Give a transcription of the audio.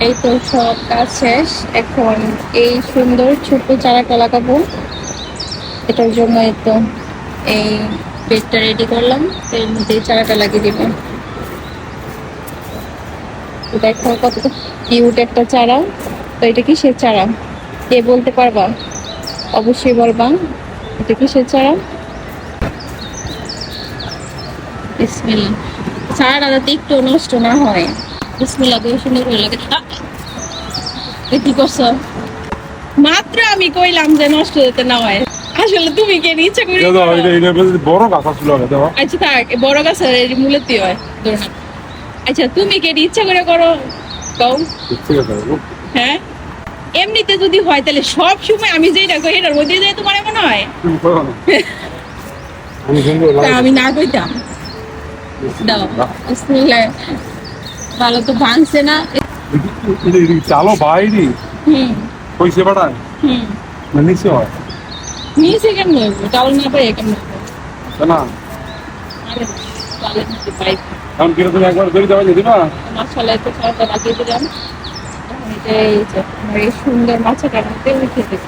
এই তো সব কাজ শেষ। এখন এই সুন্দর ছোট্ট চারাটা লাগাবো। এটার জন্য এই তো এই বেডটা রেডি করলাম, এর মধ্যে এই চারাটা লাগিয়ে দিব। তো দেখো কত কিউট একটা চারা। তো এটা কিসের চারা কে বলতে পারবা? অবশ্যই বলবা এটা কিসের চারা। বিসমিল্লাহ। চারাটা যাতে একটু নষ্ট না হয়। বিসমিল্লাহ দিয়ে সুন্দর করে লাগে। কি করছো? মাত্র আমি কইলাম যে নষ্ট হতে না হয়। আসলে তুমি কে ইচ্ছা করে বড় গাছ ছিল। আচ্ছা থাক, বড় গাছ মূলেতে হয় ধরো না। আচ্ছা তুমি কে ইচ্ছা করে করো কও? হ্যাঁ, এমনিতে যদি হয় তাহলে সব সময় আমি যেটা কই এটার মধ্যে যাই তোমার মনে হয়? তা আমি না কইতাম। দাও বিসমিল্লাহ। ভালো তো ভাঙছে না। চালো বাইরে হুম কইছে বাড়ায় হুম। না নিচে হয় নিচে কেমন হইব? চাউল না পাই কেমন হইব? না। আরে চালের নিচে পাই। এখন কি তুমি একবার ধরে যাওয়া যেতে না? মশলায় তো চালটা লাগিয়ে দিলাম। এখন এটা এই যে আমার এই সুন্দর মাছের মধ্যে উঠে দেবো।